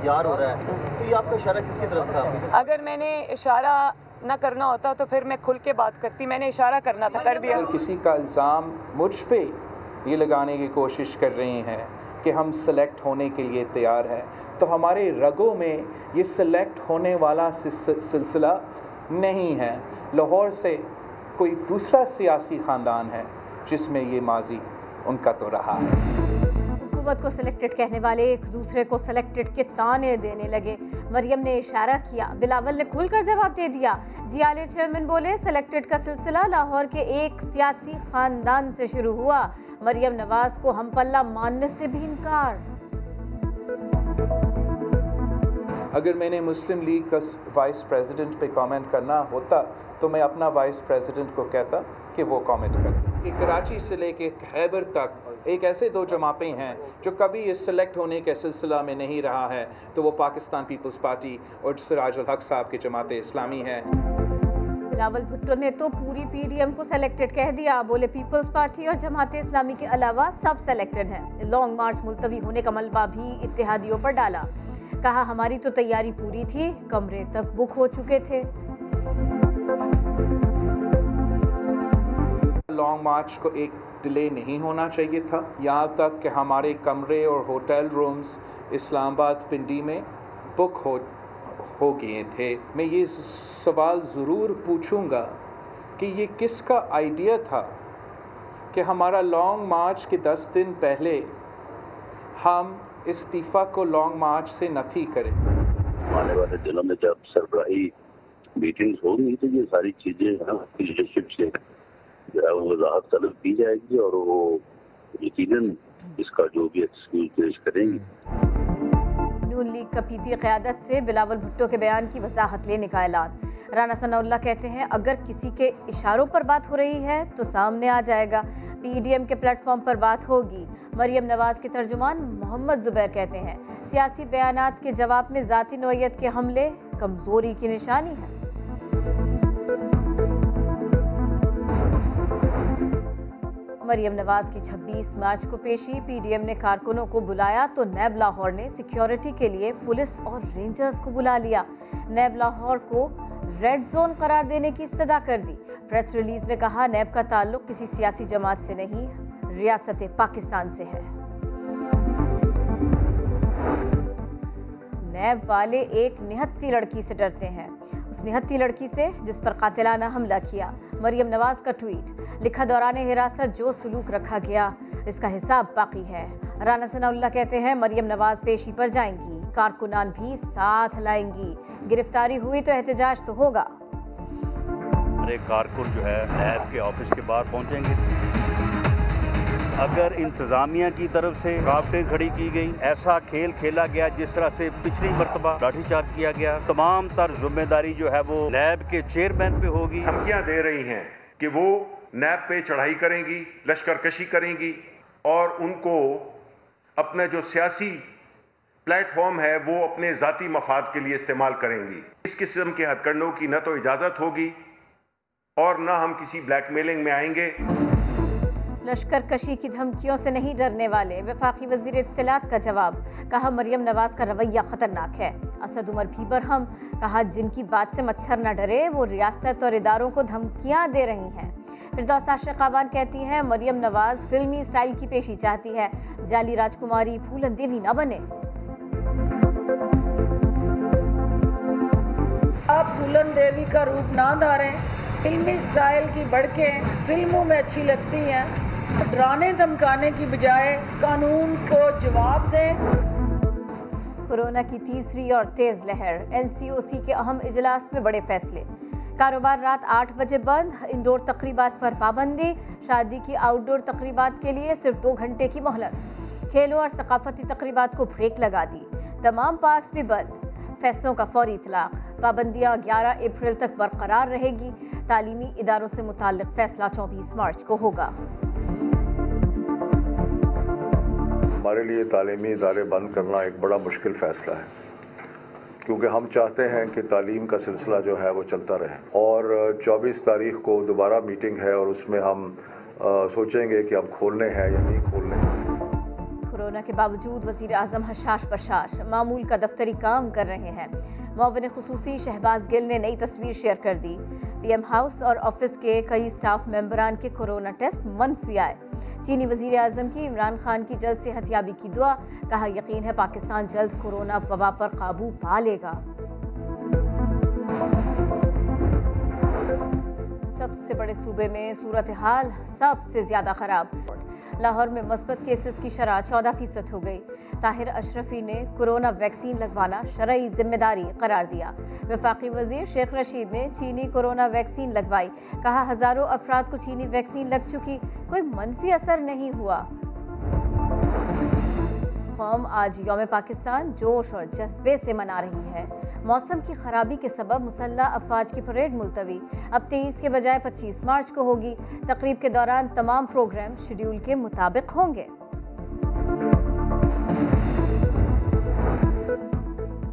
तैयार हो रहा है, तो ये आपका इशारा किसकी तरफ था? अगर मैंने इशारा ना करना होता तो फिर मैं खुल के बात करती, मैंने इशारा करना था, कर दिया। अगर किसी का इल्ज़ाम मुझ पे ये लगाने की कोशिश कर रहे हैं कि हम सेलेक्ट होने के लिए तैयार हैं, तो हमारे रगों में ये सेलेक्ट होने वाला सिलसिला नहीं है। लाहौर से कोई दूसरा सियासी ख़ानदान है जिसमें ये माजी उनका तो रहा है। हुकूमत को सिलेक्टेड कहने वाले एक दूसरे को सिलेक्टेड के ताने देने लगे। मरियम ने इशारा किया, बिलावल ने खुलकर जवाब दे दिया। जियाले चेयरमैन बोले, सिलेक्टेड का सिलसिला लाहौर के एक सियासी खानदान से शुरू हुआ। मरियम नवाज को हम पल्ला मानने से भी इनकार। अगर मैंने मुस्लिम लीग का वाइस प्रेसिडेंट पे कमेंट करना होता तो मैं अपना वाइस प्रेसिडेंट को कहता कि वो कमेंट करे। कराची से लेके खैबर तक एक ऐसे दो जमातें हैं जो कभी इस सेलेक्ट होने के सिलसिला में नहीं रहा है, तो वो पाकिस्तान पीपल्स पार्टी और सिराजुल हक साहब की जमात इस्लामी है। बिलावल भुट्टो ने तो पूरी पीडीएम को सेलेक्टेड कह दिया। बोले, पीपल्स पार्टी और जमात इस्लामी के अलावा सब सेलेक्टेड हैं। लॉन्ग मार्च मुलतवी होने का मलबा भी इत्तेहादियों पर डाला। कहा, हमारी तो तैयारी पूरी थी, कमरे तक बुक हो चुके थे। लॉन्ग मार्च को एक डिले नहीं होना चाहिए था, यहाँ तक कि हमारे कमरे और होटल रूम्स इस्लामाबाद पिंडी में बुक हो गए थे। मैं ये सवाल ज़रूर पूछूंगा कि ये किसका आइडिया था कि हमारा लॉन्ग मार्च के 10 दिन पहले हम इस्तीफ़ा को लॉन्ग मार्च से नफी करें। आने वाले दिनों में जब सरबराही मीटिंग्स होंगी तो ये सारी चीज़ें लीडरशिप से जो है वो वजाहत तलब की जाएगी और वो यकीनन इसका जो भी एक्सक्यूज पेश करेंगी। नून लीग का पीपी क़यादत से बिलावल भुट्टो के बयान की वजाहत लेने का ऐलान। राना सनाउल्लाह कहते हैं, अगर किसी के इशारों पर बात हो रही है तो सामने आ जाएगा, पीडीएम के प्लेटफॉर्म पर बात होगी। मरियम नवाज के तर्जुमान मोहम्मद जुबैर कहते हैं, सियासी बयानात के जवाब में ज़ाती नौइयत के हमले कमज़ोरी की निशानी है। मरियम नवाज की 26 मार्च को पेशी। पीडीएम ने कारकुनों को बुलाया तो नैब लाहौर ने सिक्योरिटी के लिए पुलिस और रेंजर्स को बुला लिया। नैब लाहौर को रेड जोन करार देने की इस्तदा कर दी। प्रेस रिलीज में कहा, नैब का ताल्लुक किसी सियासी जमात से नहीं, रियासत पाकिस्तान से है। नैब वाले एक निहत्ती लड़की से डरते हैं, उस निहत्ती लड़की से जिस पर कातिलाना हमला किया। मरियम नवाज का ट्वीट, लिखा, दौराने हिरासत जो सलूक रखा गया इसका हिसाब बाकी है। राना सनाउल्लाह कहते हैं, मरियम नवाज पेशी पर जाएंगी, कारकुनान भी साथ लाएंगी, गिरफ्तारी हुई तो एहतजाज तो होगा। अरे कारकुन जो है नैब के ऑफिस के बाहर पहुंचेंगे। अगर इंतजामिया की तरफ से रुकावटें खड़ी की गई, ऐसा खेल खेला गया जिस तरह से पिछली मरतबा लाठीचार्ज किया गया, तमाम तर जिम्मेदारी जो है वो नैब के चेयरमैन पे होगी। धमकियां दे रही हैं कि वो नैब पे चढ़ाई करेंगी, लश्करकशी करेंगी और उनको अपना जो सियासी प्लेटफॉर्म है वो अपने जाती मफाद के लिए इस्तेमाल करेंगी। इस किस्म के हथकंडों की न तो इजाजत होगी और न हम किसी ब्लैकमेलिंग में आएंगे। लश्कर कशी की धमकियों से नहीं डरने वाले, वफाकी वजीर इत्तलात का जवाब। कहा, मरियम नवाज का रवैया खतरनाक है। असद उमर भी बरहम। कहा, जिनकी बात से मच्छर न डरे वो रियासत और इदारों को धमकियां दे रही हैं। फिरदौस आशिक खाबान कहती हैं, मरियम नवाज फिल्मी स्टाइल की पेशी चाहती है, जाली राजकुमारी फूलन देवी न बने। आप फूलन देवी का रूप ना धारें, फिल्मी स्टाइल की बढ़कें फिल्मों में अच्छी लगती हैं, डराने धमकाने की बजाय कानून को जवाब दें। कोरोना की तीसरी और तेज लहर, एनसीओसी के अहम इजलास में बड़े फैसले। कारोबार रात 8 बजे बंद, इंडोर तकरीबात पर पाबंदी, शादी की आउटडोर तकरीबात के लिए सिर्फ 2 घंटे की मोहलत। खेलों और सकाफती तकरीबात को ब्रेक लगा दी, तमाम पार्क्स भी बंद। फैसलों का फौरी इतलाक, पाबंदियां 11 अप्रैल तक बरकरार रहेगी। तालीमी इदारों से मुताल्लिक फैसला 24 मार्च को होगा। हमारे लिए तालीमी इदारे बंद करना एक बड़ा मुश्किल फ़ैसला है, क्योंकि हम चाहते हैं कि तालीम का सिलसिला जो है वो चलता रहे। और 24 तारीख को दोबारा मीटिंग है और उसमें हम सोचेंगे कि अब खोलने हैं या नहीं खोलने हैं। कोरोना के बावजूद वज़ीर आज़म हशाश बशाश मामूल का दफ्तरी काम कर रहे हैं। मुअव्विन खुसूसी शहबाज गिल ने नई तस्वीर शेयर कर दी। पीएम हाउस और ऑफिस के कई स्टाफ मेंबरान के कोरोना टेस्ट मनफी आए। चीनी वज़ीर आज़म की इमरान खान की जल्द सेहतयाबी की दुआ, कहा यकीन है पाकिस्तान जल्द कोरोना वबा पर काबू पा लेगा। सबसे बड़े सूबे में सूरत हाल सबसे ज्यादा खराब। लाहौर में मस्बत केसेस की शरह 14% हो गई। ताहिर अशरफी ने कोरोना वैक्सीन लगवाना शरई जिम्मेदारी करार दिया। वफाकी वजीर शेख रशीद ने चीनी कोरोना वैक्सीन लगवाई, कहा हजारों अफराद को चीनी वैक्सीन लग चुकी, कोई मनफी असर नहीं हुआ। कौम आज यौम पाकिस्तान जोश और जज्बे से मना रही है। मौसम की खराबी के सबब मुसल्ला अफवाज की परेड मुलतवी अब 23 के बजाय 25 मार्च को होगी। तकरीब के दौरान तमाम प्रोग्राम शेड्यूल के मुताबिक होंगे।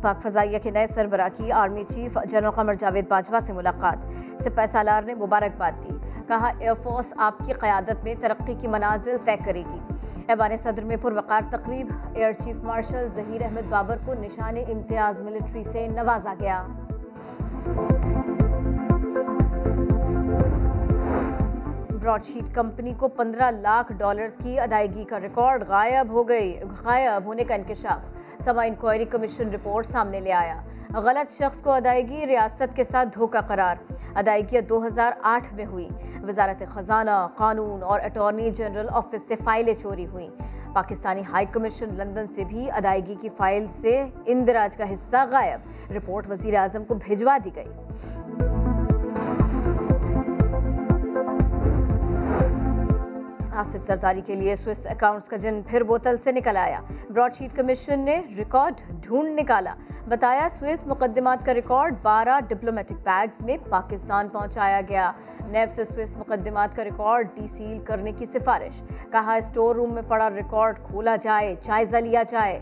पाक फजाइया के नए सरबराह की army chief general Qamar Javed Bajwa से मुलाकात। सिपाही सालार ने मुबारकबाद दी, कहा एयरफोर्स आपकी क़यादत में तरक्की की मनाजिल तय करेगी। ऐवान सदर में पुरवकार तकरीब, air chief marshal Zaheer Ahmed Babar को निशान इम्तियाज़ मिलिट्री से नवाजा गया। ब्रॉडशीट कंपनी को $15 लाख की अदायगी का रिकॉर्ड गायब होने का इंकशाफ। समा इंक्वायरी कमीशन रिपोर्ट सामने ले आया। गलत शख्स को अदायगी रियासत के साथ धोखा करार। अदायगी 2008 में हुई। वजारत खजाना, कानून और अटॉर्नी जनरल ऑफिस से फाइलें चोरी हुई। पाकिस्तानी हाई कमीशन लंदन से भी अदायगी की फाइल से इंदराज का हिस्सा गायब। रिपोर्ट वजीर आजम को भिजवा दी गई। आसिफ जरदारी के लिए स्विस अकाउंट्स का जिन फिर बोतल से निकल आया। ब्रॉडशीट कमीशन ने रिकॉर्ड ढूंढ निकाला, बताया स्विस मुकदमात का रिकॉर्ड 12 डिप्लोमेटिक बैग्स में पाकिस्तान पहुंचाया गया। नैब से स्विस मुकदमात का रिकॉर्ड डीसील करने की सिफारिश, कहा स्टोर रूम में पड़ा रिकॉर्ड खोला जाए, जायजा लिया जाए।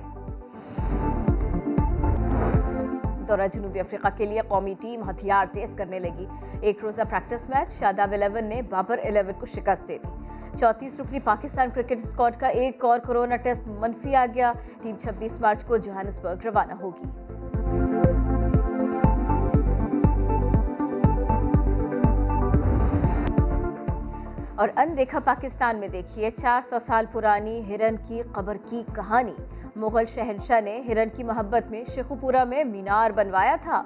दौरा जनूबी अफ्रीका के लिए कौमी टीम हथियार तेज करने लगी। एक रोजा प्रैक्टिस मैच शादाब 11 ने बाबर 11 को शिकस्त दे दी। 34 रुकनी पाकिस्तान क्रिकेट स्क्वाड का एक और कोरोना टेस्ट मनफी आ गया। टीम 26 मार्च को जोहानिसबर्ग रवाना होगी। और अनदेखा पाकिस्तान में देखिए 400 साल पुरानी हिरन की कब्र की कहानी। मुगल शहंशाह ने हिरन की मोहब्बत में शेखुपुरा में मीनार बनवाया था।